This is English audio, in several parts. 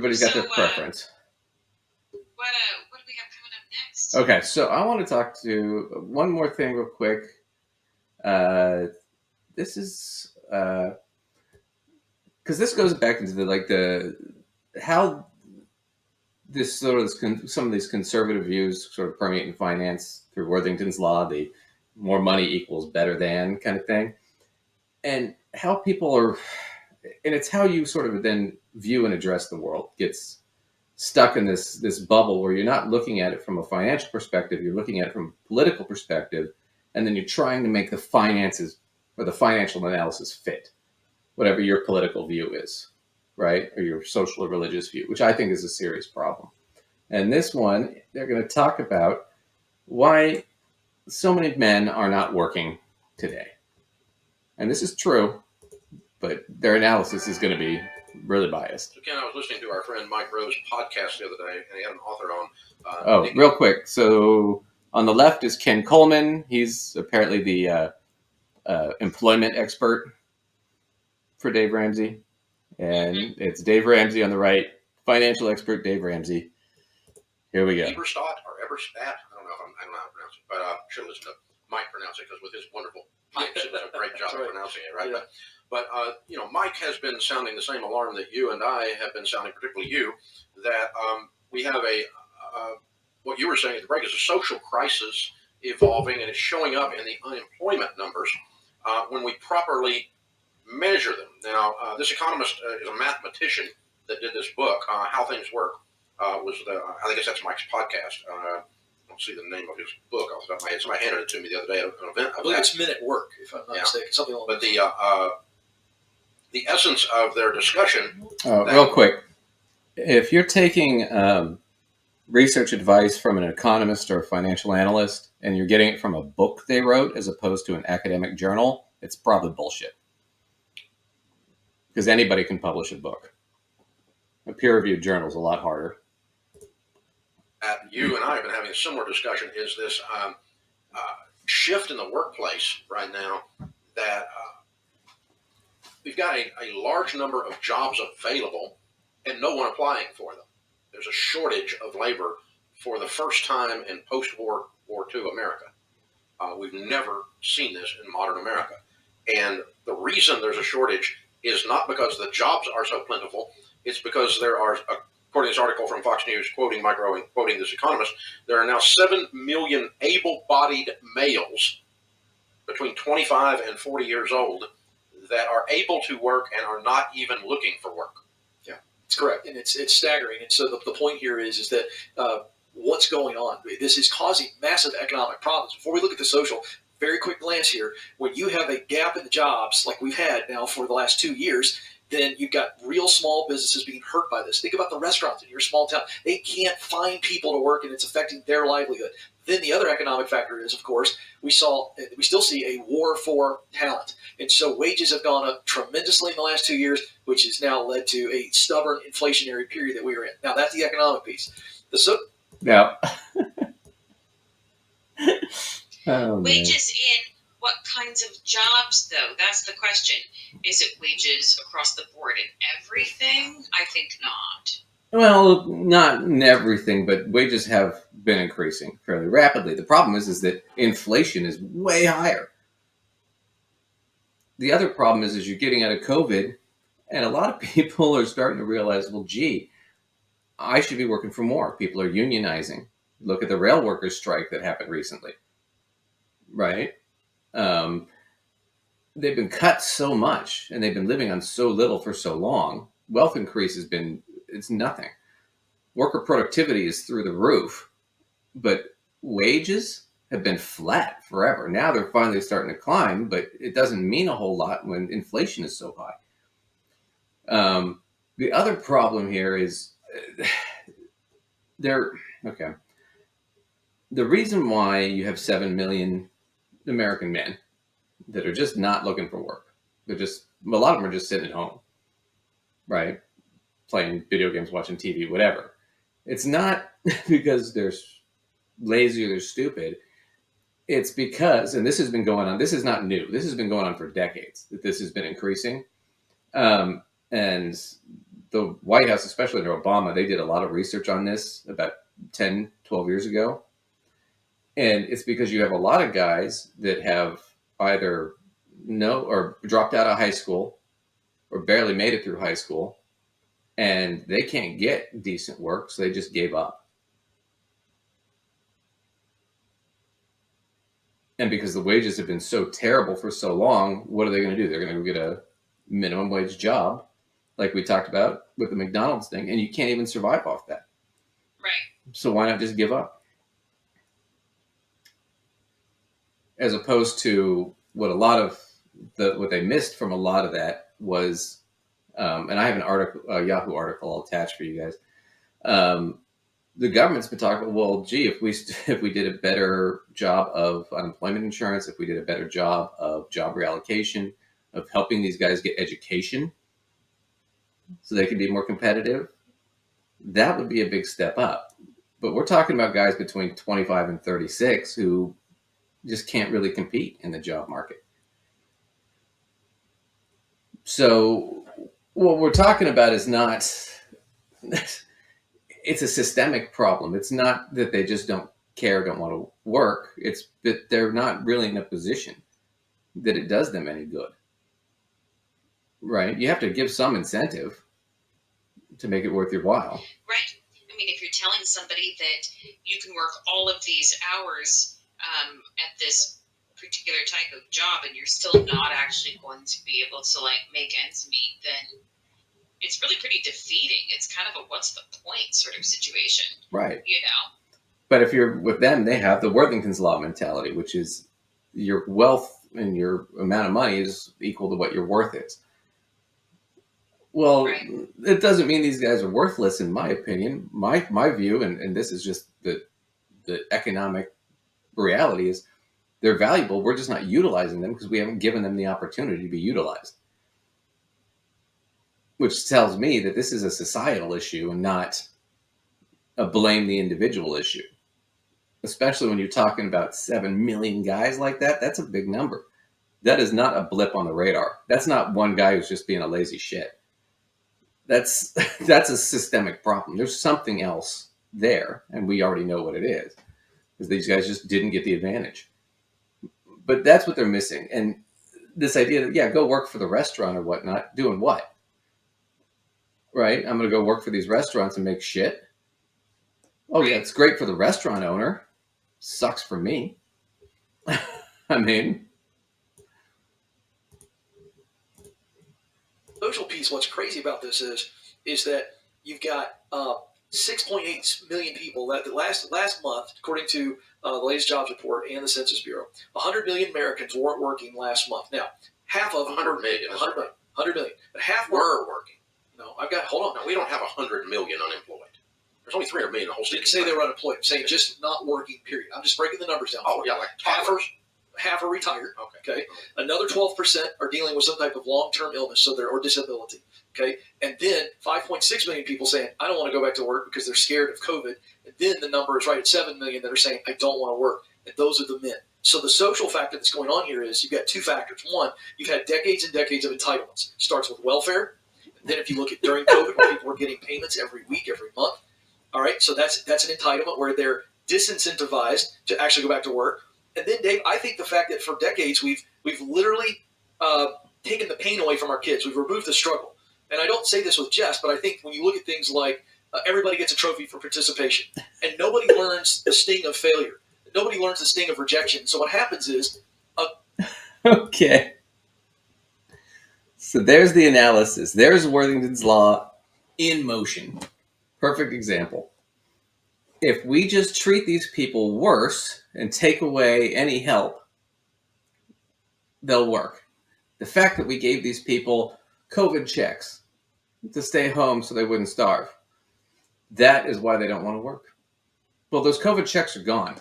everybody's got their preference. What do we have coming up next? Okay, so I want to talk to one more thing real quick. This is because this goes back into the how this sort of some of these conservative views sort of permeate in finance through Worthington's law, the more money equals better than kind of thing, and how people are, and it's how you sort of then view and address the world gets stuck in this bubble where you're not looking at it from a financial perspective, you're looking at it from a political perspective, and then you're trying to make the finances or the financial analysis fit whatever your political view is, right? Or your social or religious view, which I think is a serious problem. And this one, they're going to talk about why so many men are not working today. And this is true, but their analysis is going to be really biased. So Ken, I was listening to our friend Mike Rowe's podcast the other day, and he had an author on. Real quick. So on the left is Ken Coleman. He's apparently the employment expert for Dave Ramsey. And it's Dave Ramsey on the right, financial expert Dave Ramsey. Here we go. Eberstadt or Eberstadt, I don't know how to pronounce it, but should listen to Mike pronounce it because with his wonderful pipes, he does a great job of pronouncing it, right? Yeah. But Mike has been sounding the same alarm that you and I have been sounding, particularly you, that we have what you were saying at the break is a social crisis evolving, and it's showing up in the unemployment numbers when we properly measure them. Now, this economist is a mathematician that did this book, How Things Work. I guess that's Mike's podcast. I don't see the name of his book off the top of my head. Somebody handed it to me the other day at an event. I believe it's Minute Work, if I'm not mistaken. Something along that. But the essence of their discussion. Real quick, if you're taking research advice from an economist or a financial analyst, and you're getting it from a book they wrote as opposed to an academic journal, it's probably bullshit. Because anybody can publish a book. A peer-reviewed journal is a lot harder. You and I have been having a similar discussion, is this shift in the workplace right now that we've got a large number of jobs available and no one applying for them. There's a shortage of labor for the first time in post-World War II America. We've never seen this in modern America. And the reason there's a shortage is not because the jobs are so plentiful. It's because there are, according to this article from Fox News, quoting Mike Rowe and quoting this economist, there are now 7 million able-bodied males between 25 and 40 years old that are able to work and are not even looking for work. Yeah, it's correct. And it's staggering. And so the point here is that what's going on? This is causing massive economic problems. Before we look at the social, very quick glance here. When you have a gap in the jobs like we've had now for the last 2 years, then you've got real small businesses being hurt by this. Think about the restaurants in your small town. They can't find people to work, and it's affecting their livelihood. Then the other economic factor is, of course, we still see a war for talent. And so wages have gone up tremendously in the last 2 years, which has now led to a stubborn inflationary period that we were in. Now, that's the economic piece. Yeah. Wages in what kinds of jobs, though? That's the question. Is it wages across the board in everything? I think not. Well, not in everything, but wages have been increasing fairly rapidly. The problem is that inflation is way higher. The other problem is you're getting out of COVID, and a lot of people are starting to realize, well, gee, I should be working for more. People are unionizing. Look at the rail workers' strike that happened recently, right? They've been cut so much, and they've been living on so little for so long. Wealth increase it's nothing. Worker productivity is through the roof, but wages have been flat forever. Now they're finally starting to climb, but it doesn't mean a whole lot when inflation is so high. The other problem here is the reason why you have 7 million American men that are just not looking for work. A lot of them are just sitting at home, right? Playing video games, watching TV, whatever. It's not because they're lazy or they're stupid. It's because, and this has been going on, this is not new. This has been going on for decades, that this has been increasing. And the White House, especially under Obama, they did a lot of research on this about 10, 12 years ago. And it's because you have a lot of guys that have either or dropped out of high school or barely made it through high school, and they can't get decent work, so they just gave up. And because the wages have been so terrible for so long, what are they going to do? They're going to go get a minimum wage job, like we talked about with the McDonald's thing, and you can't even survive off that. Right. So why not just give up? As opposed to what what they missed from a lot of that was, and I have an article, a Yahoo article I'll attach for you guys. The government's been talking, well, gee, if we did a better job of unemployment insurance, if we did a better job of job reallocation, of helping these guys get education so they can be more competitive, that would be a big step up. But we're talking about guys between 25 and 36 who just can't really compete in the job market. So what we're talking about is not, it's a systemic problem. It's not that they just don't care, don't want to work. It's that they're not really in a position that it does them any good. Right? You have to give some incentive to make it worth your while. Right. I mean, if you're telling somebody that you can work all of these hours at this particular type of job and you're still not actually going to be able to like make ends meet, then it's really pretty defeating. It's kind of a what's the point sort of situation. Right. You know? But if you're with them, they have the Worthington's Law mentality, which is your wealth and your amount of money is equal to what your worth is. Well, right. It doesn't mean these guys are worthless, in my opinion. My view, and this is just the economic reality, is they're valuable. We're just not utilizing them because we haven't given them the opportunity to be utilized. Which tells me that this is a societal issue and not a blame the individual issue. Especially when you're talking about 7 million guys like that. That's a big number. That is not a blip on the radar. That's not one guy who's just being a lazy shit. That's a systemic problem. There's something else there, and we already know what it is. Because these guys just didn't get the advantage. But that's what they're missing. And this idea that, yeah, go work for the restaurant or whatnot, doing what? Right? I'm going to go work for these restaurants and make shit. Oh, yeah, it's great for the restaurant owner. Sucks for me. I mean, social piece. What's crazy about this is that you've got 6.8 million people that last month, according to the latest jobs report and the Census Bureau, 100 million Americans weren't working last month. Now, half of them 100 million. 100 million, but half were working. No, hold on. No, we don't have 100 million unemployed. There's only 300 million in the whole state. You can say they were unemployed. I'm saying just not working, period. I'm just breaking the numbers down. Oh, yeah, like half are retired. Okay. Another 12% are dealing with some type of long-term illness, or disability. Okay. And then 5.6 million people saying, I don't want to go back to work because they're scared of COVID. And then the number is right at 7 million that are saying, I don't want to work. And those are the men. So the social factor that's going on here is you've got two factors. One, you've had decades and decades of entitlements. It starts with welfare. And then if you look at during COVID, where people were getting payments every week, every month. All right. So that's an entitlement where they're disincentivized to actually go back to work. And then, Dave, I think the fact that for decades we've literally taken the pain away from our kids. We've removed the struggle. And I don't say this with jest, but I think when you look at things like everybody gets a trophy for participation, and nobody learns the sting of failure. Nobody learns the sting of rejection. So what happens is... Okay. So there's the analysis. There's Worthington's Law in motion. Perfect example. If we just treat these people worse and take away any help, they'll work. The fact that we gave these people COVID checks to stay home so they wouldn't starve, that is why they don't want to work. Well, those COVID checks are gone.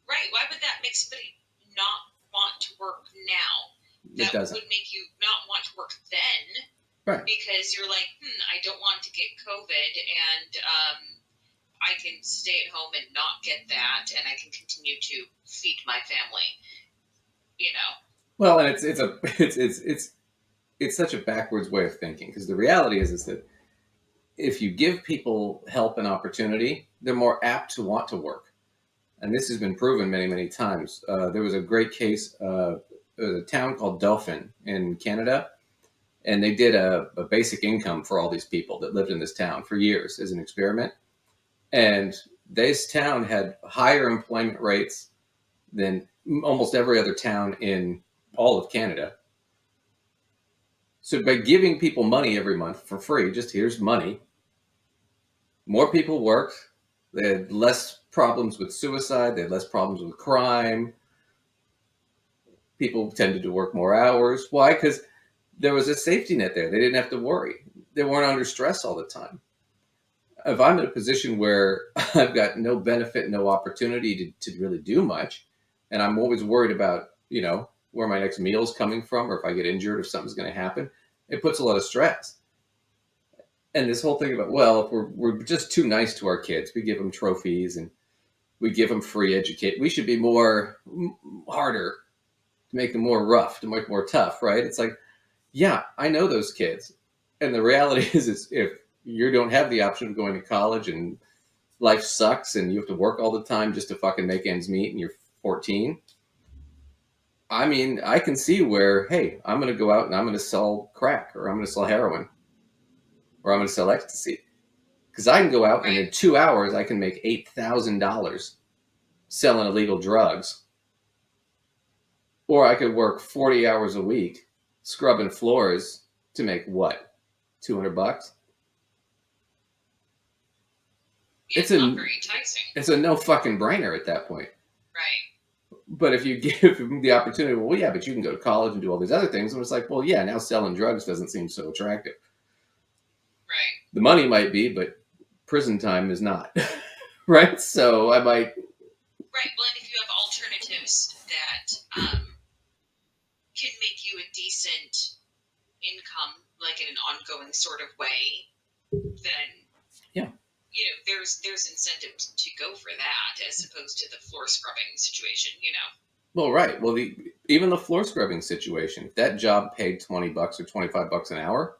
Right. Why would that make somebody not want to work now? That would make you not want to work then. Right. Because you're like, I don't want to get COVID, and I can stay at home and not get that, and I can continue to feed my family. You know. Well, and it's it's such a backwards way of thinking, because the reality is that if you give people help and opportunity, they're more apt to want to work. And this has been proven many, many times. There was a great case, a town called Dauphin in Canada, and they did a basic income for all these people that lived in this town for years as an experiment. And this town had higher employment rates than almost every other town in all of Canada. So by giving people money every month for free, just here's money, more people worked. They had less problems with suicide. They had less problems with crime. People tended to work more hours. Why? Because there was a safety net there. They didn't have to worry. They weren't under stress all the time. If I'm in a position where I've got no benefit, no opportunity to really do much, and I'm always worried about, where my next meal is coming from, or if I get injured, if something's going to happen, it puts a lot of stress. And this whole thing about, well, if we're just too nice to our kids, we give them trophies and we give them free education. We should be more harder to make them more rough, to make them more tough, right? It's like, yeah, I know those kids. And the reality is if you don't have the option of going to college and life sucks and you have to work all the time just to fucking make ends meet and you're 14, I mean, I can see where, hey, I'm going to go out and I'm going to sell crack, or I'm going to sell heroin, or I'm going to sell ecstasy. Because I can go out and in 2 hours, I can make $8,000 selling illegal drugs. Or I could work 40 hours a week scrubbing floors to make what? $200? It's not very enticing. It's a no fucking brainer at that point. Right. But if you give them the opportunity, well, yeah, but you can go to college and do all these other things. And it's like, well, yeah, now selling drugs doesn't seem so attractive. Right. The money might be, but prison time is not. Right? So I might. Right. Well, and if you have alternatives that can make you a decent income, like in an ongoing sort of way, then yeah, there's incentive to go for that as opposed to the floor scrubbing situation. Well, right. Well, even the floor scrubbing situation, if that job paid $20 or $25 an hour,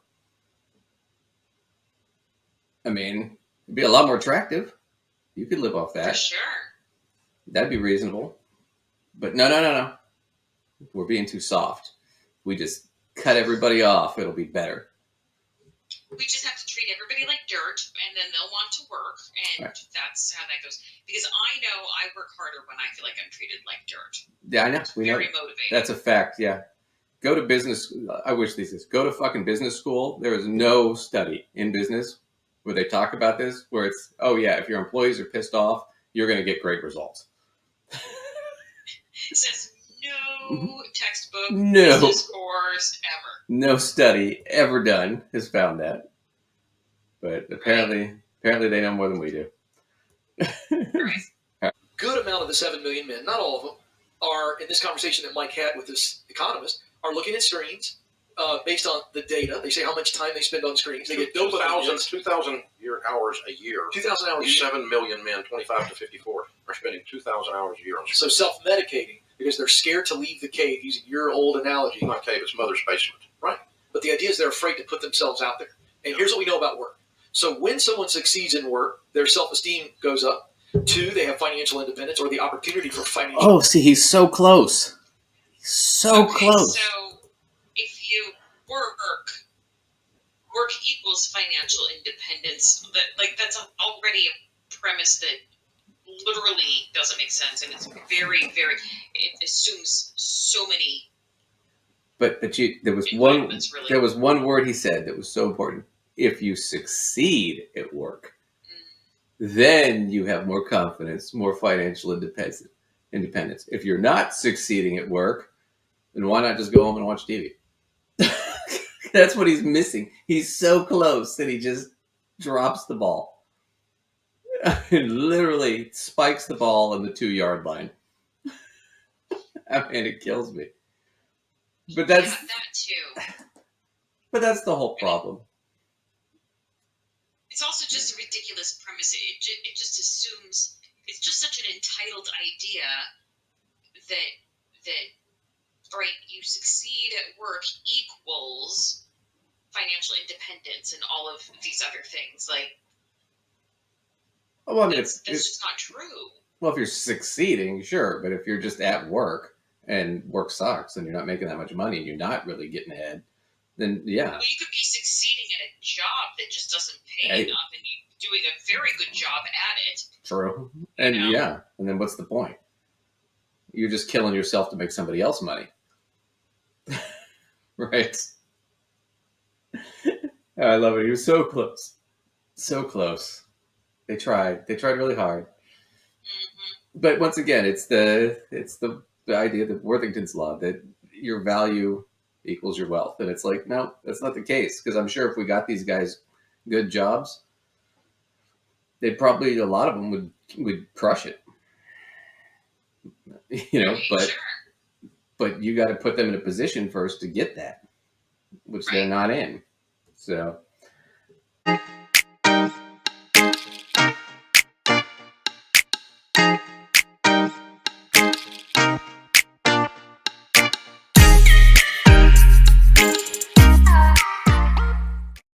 I mean, it'd be a lot more attractive. You could live off that. For sure. That'd be reasonable. But no. We're being too soft. We just cut everybody off. It'll be better. We just have to treat everybody like dirt, and then they'll want to work, and right. That's how that goes. Because I know I work harder when I feel like I'm treated like dirt. Yeah, I know. We Very know. motivating. That's a fact, yeah. Go to business. I wish these days. Go to fucking business school. There is no study in business where they talk about this, where it's, oh yeah, if your employees are pissed off, you're going to get great results. It says no textbook, no business course ever. No study ever done has found that. But apparently they know more than we do. Right. Good amount of the 7 million men, not all of them, are in this conversation that Mike had with this economist, are looking at screens based on the data. They say how much time they spend on screens. They get 2,000 hours a year. 2,000 hours. These 7 million men, 25 to 54, are spending 2,000 hours a year on screens. So self-medicating because they're scared to leave the cave, using your old analogy. It's not a cave, it's mother's basement. Right. But the idea is they're afraid to put themselves out there. And here's what we know about work. So when someone succeeds in work, their self-esteem goes up. 2, they have financial independence or the opportunity for financial. Oh, see, he's so close. So close. So if you work equals financial independence. That's already a premise that literally doesn't make sense, and it's very, very. It assumes so many. But there was one word he said that was so important. If you succeed at work, then you have more confidence, more financial independence. If you're not succeeding at work, then why not just go home and watch TV? That's what he's missing. He's so close that he just drops the ball. And literally spikes the ball in the 2-yard line. I mean, it kills me. But that's that too. But that's the whole problem. It's also just a ridiculous premise. It just assumes it's just such an entitled idea that right, you succeed at work equals financial independence and all of these other things. Like Well, I mean, that's just not true. well, if you're succeeding, sure, but if you're just at work and work sucks and you're not making that much money and you're not really getting ahead, then yeah, Well, you could be succeeding at a job that just doesn't pay hey, enough, and you doing a very good job at it. true, You and know, yeah, and then what's the point? You're just killing yourself to make somebody else money, right? I love it. You're so close, so close. They tried. They tried really hard. hmm But once again, it's the idea that Worthington's law that your value equals your wealth, and it's like no, that's not the case. Because I'm sure if we got these guys good jobs, they'd probably a lot of them would crush it, right, But sure, you got to put them in a position first to get that, which they're right. not in. So